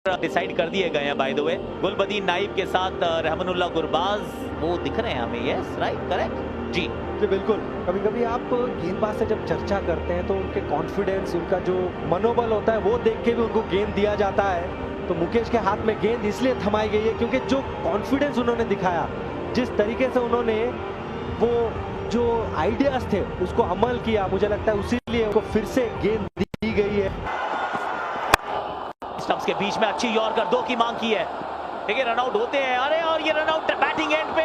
Decide कर दिए गए हैं बाय द वे। गुलबदीन नाइब के साथ रहमानुल्लाह गुरबाज वो दिख रहे हैं हमें। यस राइट करेक्ट जी बिल्कुल। कभी कभी आप गेंदबाज से जब चर्चा करते हैं तो उनके कॉन्फिडेंस, उनका जो मनोबल होता है वो देख के भी उनको गेंद दिया जाता है। तो मुकेश के हाथ में गेंद इसलिए थमाई गई है क्योंकि जो कॉन्फिडेंस उन्होंने दिखाया, जिस तरीके से उन्होंने वो जो आइडियाज थे उसको अमल किया, मुझे लगता है उसी लिए उनको फिर से गेंद दी गई है। स्टंप्स के बीच में अच्छी यॉर्कर 2 की मांग की है। देखिए रनआउट होते हैं। अरे और ये रनआउट बैटिंग एंड पे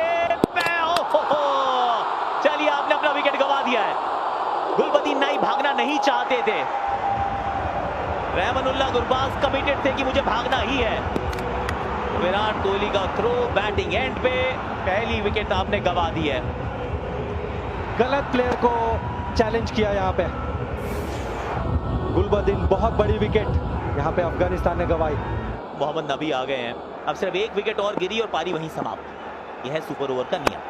चलिए आपने अपना विकेट गंवा दिया है। गुलबदीन नाइब भागना नहीं चाहते थे, रहमानुल्लाह गुरबाज कमिटेड थे कि मुझे भागना ही है। विराट कोहली का थ्रो बैटिंग एंड पे, पहली विकेट आपने गंवा दी है। गलत प्लेयर को चैलेंज किया यहाँ पे गुलबदीन, बहुत बड़ी विकेट यहाँ पे अफगानिस्तान ने गंवाई। मोहम्मद नबी आ गए हैं। अब सिर्फ एक विकेट और गिरी और पारी वहीं समाप्त। यह है सुपर ओवर का नियम।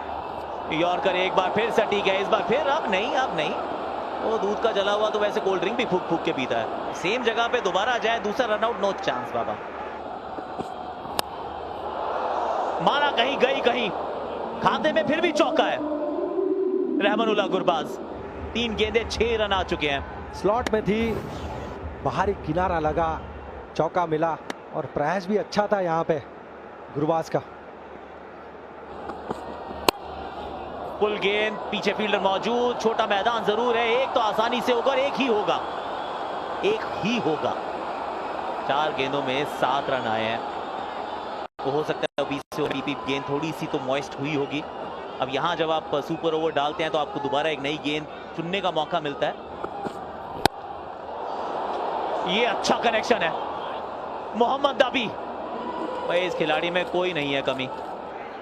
यॉर्कर एक बार फिर सटीक है, इस बार फिर अब नहीं वो दूध का जला हुआ तो वैसे कोल्ड ड्रिंक भी फूक फूक के पीता है। सेम जगह पे दोबारा जाए, दूसरा रनआउट, नो चांस बाबा। मारा कहीं गई कहीं, खाते में फिर भी चौका है रहमानुल्लाह गुरबाज। 3 गेंदे 6 रन आ चुके हैं। स्लॉट में थी, बाहरी किनारा लगा, चौका मिला और प्रयास भी अच्छा था यहाँ पे गुरबाज का। फुल गेंद, पीछे फील्डर मौजूद, छोटा मैदान जरूर है। एक तो आसानी से होगा, एक ही होगा। 4 गेंदों में 7 रन आए हैं। तो हो सकता है 20 से बीपी गेंद थोड़ी सी तो मॉइस्ट हुई होगी। अब यहां जब आप सुपर ओवर डालते हैं तो आपको दोबारा एक नई गेंद चुनने का मौका मिलता है। ये अच्छा कनेक्शन है मोहम्मद नबी। भाई इस खिलाड़ी में कोई नहीं है कमी।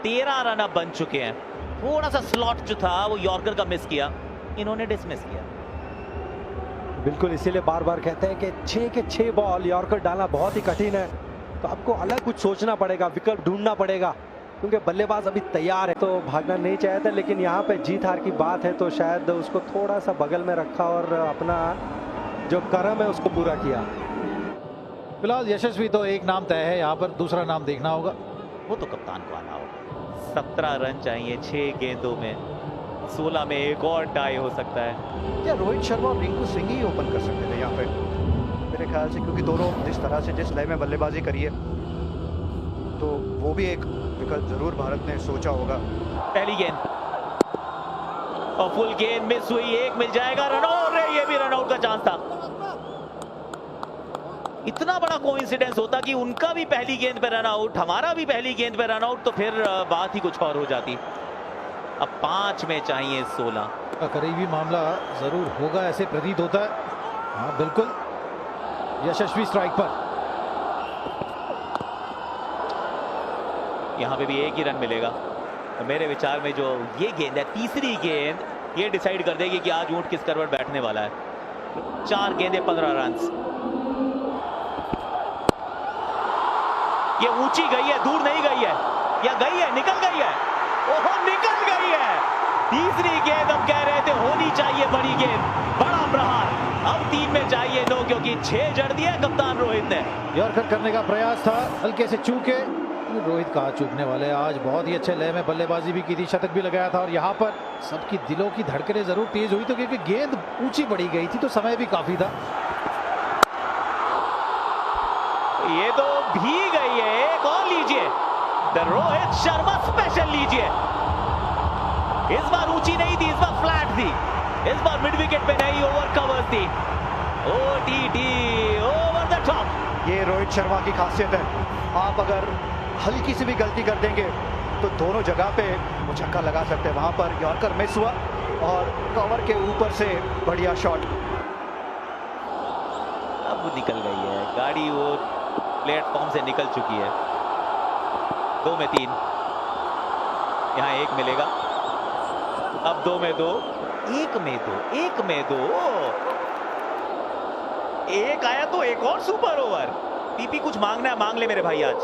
13 रन अब बन चुके हैं। थोड़ा सा स्लॉट जो था वो यॉर्कर का मिस किया, इन्होंने डिसमिस किया। बिल्कुल, इसीलिए बार बार कहते हैं कि 6 के 6 बॉल यॉर्कर डालना बहुत ही कठिन है। तो आपको अलग कुछ सोचना पड़ेगा, विकल्प ढूंढना पड़ेगा, क्योंकि बल्लेबाज अभी तैयार है। तो भागना नहीं चाहे थे, लेकिन यहाँ पे जीत हार की बात है तो शायद उसको थोड़ा सा बगल में रखा और अपना जो कर्म है उसको पूरा किया। फिलहाल यशस्वी तो एक नाम तय है, यहाँ पर दूसरा नाम देखना होगा। वो तो कप्तान को आना होगा। 17 रन चाहिए 6 गेंदों में, 16 में एक और टाई हो सकता है। क्या रोहित शर्मा और रिंकू सिंह ही ओपन कर सकते थे यहाँ पे मेरे ख्याल से, क्योंकि दोनों जिस तरह से जिस लय में बल्लेबाजी करी है तो वो भी एक विकल्प जरूर भारत ने सोचा होगा। पहली गेंद और फुल गेंद मिस हुई, एक मिल जाएगा, रनआउट। ये भी रनआउट का चांस था। इतना बड़ा कोइंसिडेंस होता कि उनका भी पहली गेंद पे रनआउट, हमारा भी पहली गेंद पे रनआउट, तो फिर बात ही कुछ और हो जाती। अब 5 में चाहिए 16 का करीबी मामला जरूर होगा, ऐसे प्रतीत होता है। हाँ बिल्कुल, यशस्वी स्ट्राइक पर। यहां पे भी एक ही रन मिलेगा। तो मेरे विचार में जो ये गेंद है, तीसरी गेंद, ये डिसाइड कर देगी कि आज ऊंट किस करवट बैठने वाला है। 4 गेंदे 15 रन। ये ऊंची गई है, दूर नहीं गई है, या गई है, निकल गई है। ओहो निकल गई है। तीसरी गेंद हम कह रहे थे होनी चाहिए बड़ी गेंद, बड़ा प्रहार। अब 3 में चाहिए 9, क्योंकि 6 जड़ दिया कप्तान रोहित ने। यॉर्कर करने का प्रयास था, हल्के से चूके। रोहित कहाँ चूकने वाले, आज बहुत ही अच्छे लय में बल्लेबाजी भी की थी, शतक भी लगाया था। और यहाँ पर सबकी दिलों की धड़कनें जरूर तेज हुई, तो क्योंकि गेंद ऊंची पड़ी गई थी तो समय भी काफी था। ये तो भी गई है, एक और लीजिए, द रोहित शर्मा स्पेशल लीजिए। इस बार ऊंची नहीं थी, इस बार फ्लैट थी, इस बार मिड विकेट पे नहीं, ओवर कवर थी। OTT, over the top. ये रोहित शर्मा की खासियत है, आप अगर हल्की सी भी गलती कर देंगे तो दोनों जगह पे वो छक्का लगा सकते हैं। वहां पर यॉर्कर मिस हुआ और कवर के ऊपर से बढ़िया शॉट। अब वो निकल गई है गाड़ी, वो प्लेटफॉर्म से निकल चुकी है। 2 में 3, यहां 1 मिलेगा। अब 2 में 2, 1 में 2, 1 में 2, 1 आया तो एक और सुपर ओवर। पीपी कुछ मांगना है, मांग ले मेरे भाई। आज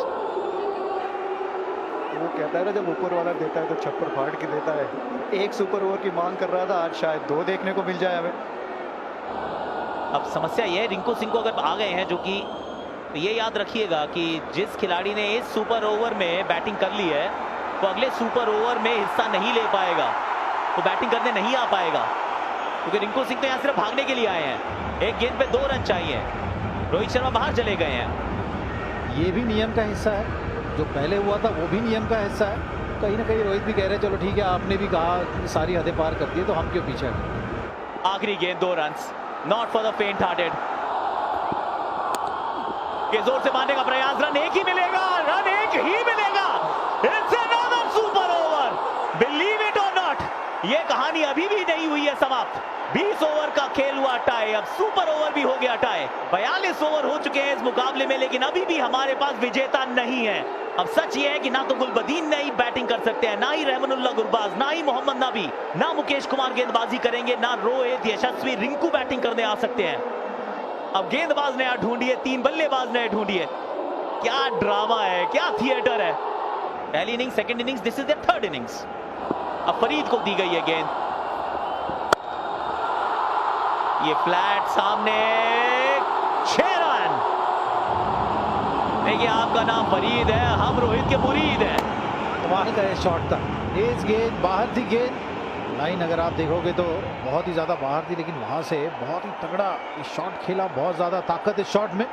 वो कहता है ना, जब ऊपर वाला देता है तो छप्पर फाड़ के देता है। एक सुपर ओवर की मांग कर रहा था, आज शायद 2 देखने को मिल जाए हमें। अब समस्या यह है, रिंकू सिंह को अगर आ गए हैं जो कि तो ये याद रखिएगा कि जिस खिलाड़ी ने इस सुपर ओवर में बैटिंग कर ली है वो अगले सुपर ओवर में हिस्सा नहीं ले पाएगा, तो बैटिंग करने नहीं आ पाएगा, क्योंकि रिंकू सिंह तो यहाँ सिर्फ भागने के लिए आए हैं। एक गेंद पे 2 रन चाहिए, रोहित शर्मा बाहर चले गए हैं। ये भी नियम का हिस्सा है, जो पहले हुआ था वो भी नियम का हिस्सा है। कहीं ना कहीं रोहित भी कह रहे हैं चलो ठीक है, आपने भी कहा सारी हदें पार कर दी तो हम क्यों पीछे हैं। आखिरी गेंद 2 रन, नॉट फॉर द फेंट हार्टेड। ये जोर से मारने का प्रयास, रन एक ही मिलेगा, रन एक ही मिलेगा। It's another super over, believe it और नॉट, ये कहानी अभी भी नहीं हुई है समाप्त। 20 ओवर का खेल हुआ टाई, अब सुपर ओवर भी हो गया टाई। 42 ओवर हो चुके हैं इस मुकाबले में, लेकिन अभी भी हमारे पास विजेता नहीं है। अब सच ये है कि ना तो गुलबदीन नहीं बैटिंग कर सकते हैं, ना ही रहमानुल्लाह गुरबाज, ना ही मोहम्मद नबी, ना मुकेश कुमार गेंदबाजी करेंगे, ना रोहित यशस्वी रिंकू बैटिंग करने आ सकते हैं। अब गेंदबाज नया ढूंढिए, 3 बल्लेबाज नए ढूंढिए। क्या ड्रामा है, क्या थिएटर है। पहली innings, second innings, this is the third innings. अब फरीद को दी गई है गेंद, ये फ्लैट सामने, 6 रन। देखिए आपका नाम फरीद है, हम रोहित के मुरीद हैं। कमाल का ये शॉट था, तेज गेंद, बाहर थी गेंद, लाइन अगर आप देखोगे तो बहुत ही ज्यादा बाहर थी, लेकिन वहां से बहुत ही तगड़ा ये शॉट खेला, बहुत ज्यादा ताकत इस शॉट में।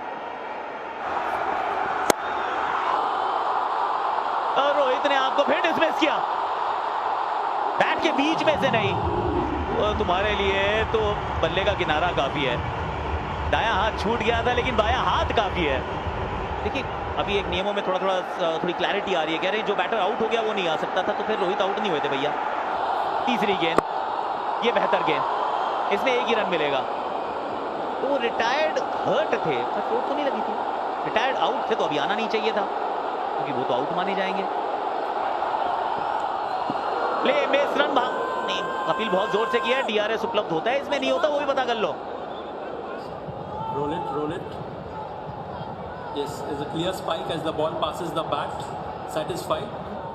और रोहित ने आपको फिर डिसमिस किया, बैट के बीच में से नहीं। तो तुम्हारे लिए तो बल्ले का किनारा काफी है, दायां हाथ छूट गया था लेकिन बायां हाथ काफी है। देखिए अभी एक नियमों में थोड़ी क्लैरिटी आ रही है, कह रहे जो बैटर आउट हो गया वो नहीं आ सकता था, तो फिर रोहित आउट नहीं हुए थे भैया। तीसरी गेंद, ये बेहतर गेंद, इसमें 1 ही रन मिलेगा। तो रिटायर्ड हर्ट थे पर चोट तो नहीं लगी थी, रिटायर्ड आउट थे तो अभी आना नहीं चाहिए था, क्योंकि वो तो आउट माने जाएंगे। प्ले मिस, रन नहीं, अपील बहुत जोर से किया है, डीआरएस उपलब्ध होता है, इसमें नहीं होता वो भी पता कर लो। Roll it. Yes, it's a clear spike as the ball passes the bat. Satisfied.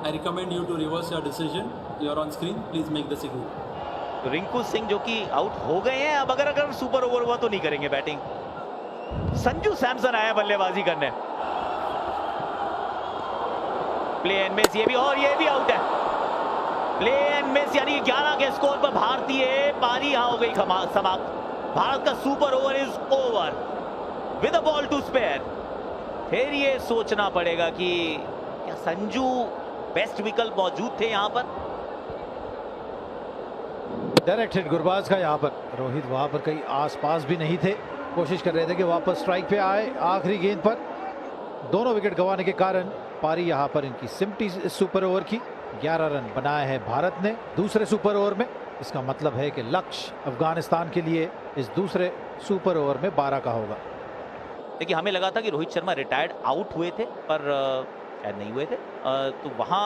I recommend you to reverse your decision. You are on screen. Please make the signal. Rinku Singh जो कि आउट हो गए हैं, अब अगर सुपर ओवर हुआ तो नहीं करेंगे बैटिंग। संजू सैमसन आया बल्लेबाजी करने, प्ले एंड मिस, ये भी, और ये भी आउट है। प्ले एंड मिस, यानी 11 के स्कोर पर भारतीय पारी यहां हो गई समाप्त। भारत का super over is over with a ball to spare. फिर ये सोचना पड़ेगा कि क्या संजू बेस्ट विकल्प मौजूद थे यहां पर। डायरेक्ट हिट गुरबाज का, यहाँ पर रोहित वहां पर कहीं आसपास भी नहीं थे, कोशिश कर रहे थे कि वापस स्ट्राइक पे आए। आखिरी गेंद पर दोनों विकेट गंवाने के कारण पारी यहाँ पर इनकी सिमटी सुपर ओवर की। 11 रन बनाए हैं भारत ने दूसरे सुपर ओवर में। इसका मतलब है कि लक्ष्य अफगानिस्तान के लिए इस दूसरे सुपर ओवर में 12 का होगा। देखिए हमें लगा था कि रोहित शर्मा रिटायर्ड आउट हुए थे, पर शायद नहीं हुए थे, तो वहां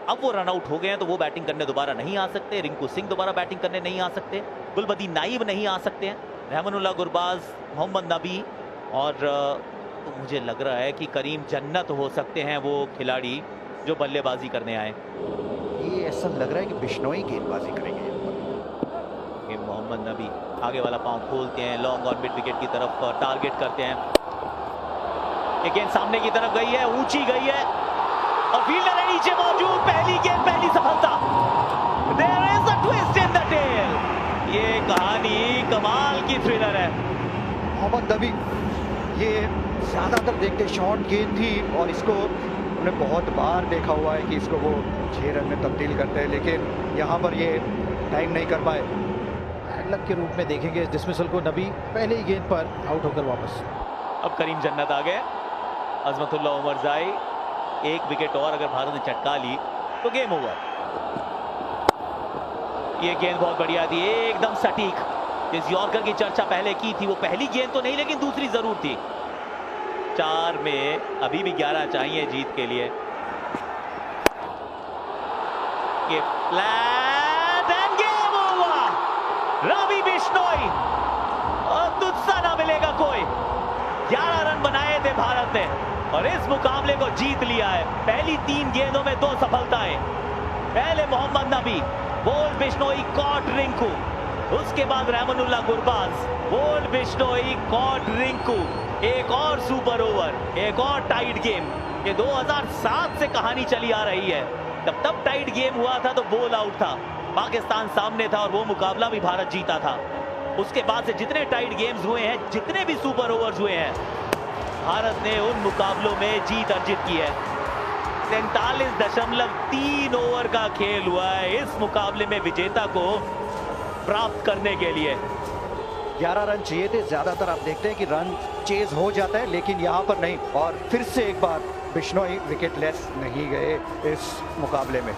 अब वो रन आउट हो गए हैं, तो वो बैटिंग करने दोबारा नहीं आ सकते। रिंकू सिंह दोबारा बैटिंग करने नहीं आ सकते, गुलबदीन नाइब नहीं आ सकते हैं, रहमानुल्लाह गुरबाज, मोहम्मद नबी, और तो मुझे लग रहा है कि करीम जन्नत हो सकते हैं वो खिलाड़ी जो बल्लेबाजी करने आए। ये ऐसा लग रहा है कि बिश्नोई गेंदबाजी करेंगे। ये मोहम्मद नबी आगे वाला पांव खोलते हैं, लॉन्ग और मिड विकेट की तरफ टारगेट करते हैं। ये गेंद सामने की तरफ गई है, ऊंची गई है, और फील्डर है नीचे मौजूद। पहली गेंद, पहली सफलता। There is a twist in the tail। ये कहानी कमाल की थ्रिलर है। मोहम्मद नबी, ये ज्यादातर देखते शॉर्ट गेंद थी, और इसको हमने बहुत बार देखा हुआ है कि इसको वो 6 रन में तब्दील करते हैं, लेकिन यहाँ पर ये टाइम नहीं कर पाए। लक के रूप में देखेंगे इस डिसमिसल को। नबी पहले ही गेंद पर आउट होकर वापस। अब करीम जन्नत आ गए, अजमतुल्लाह उमरजाई, 1 विकेट और अगर भारत ने चटका ली तो गेम ओवर। ये गेंद बहुत बढ़िया थी, एकदम सटीक। जिस यॉर्कर की चर्चा पहले की थी, वो पहली गेंद तो नहीं लेकिन दूसरी जरूर थी। 4 में अभी भी 11 चाहिए जीत के लिए। ये flat and game over. Ravi Bishnoi, और तुझसा ना मिलेगा कोई। 11 रन बनाए थे भारत ने और इस मुकाबले को जीत लिया है। पहली 3 गेंदों में 2 सफलताएं। पहले मोहम्मद नबी, बोल्ड बिश्नोई, कॉट रिंकू। उसके बाद रहमानुल्लाह गुरबाज, बोल्ड बिश्नोई, कॉट रिंकू। एक और सुपर ओवर, एक और टाइट गेम। ये 2007 से कहानी चली आ रही है। तब टाइट गेम हुआ था तो बॉल आउट था, पाकिस्तान सामने था और वो मुकाबला भी भारत जीता था। उसके बाद से जितने टाइट गेम्स हुए हैं, जितने भी सुपर ओवर्स हुए हैं, भारत ने उन मुकाबलों में जीत अर्जित की है। 43.3 ओवर का खेल हुआ है इस मुकाबले में विजेता को प्राप्त करने के लिए। 11 रन चाहिए थे। ज्यादातर आप देखते हैं कि रन चेज हो जाता है, लेकिन यहाँ पर नहीं। और फिर से एक बार बिश्नोई विकेट लेस नहीं गए इस मुकाबले में।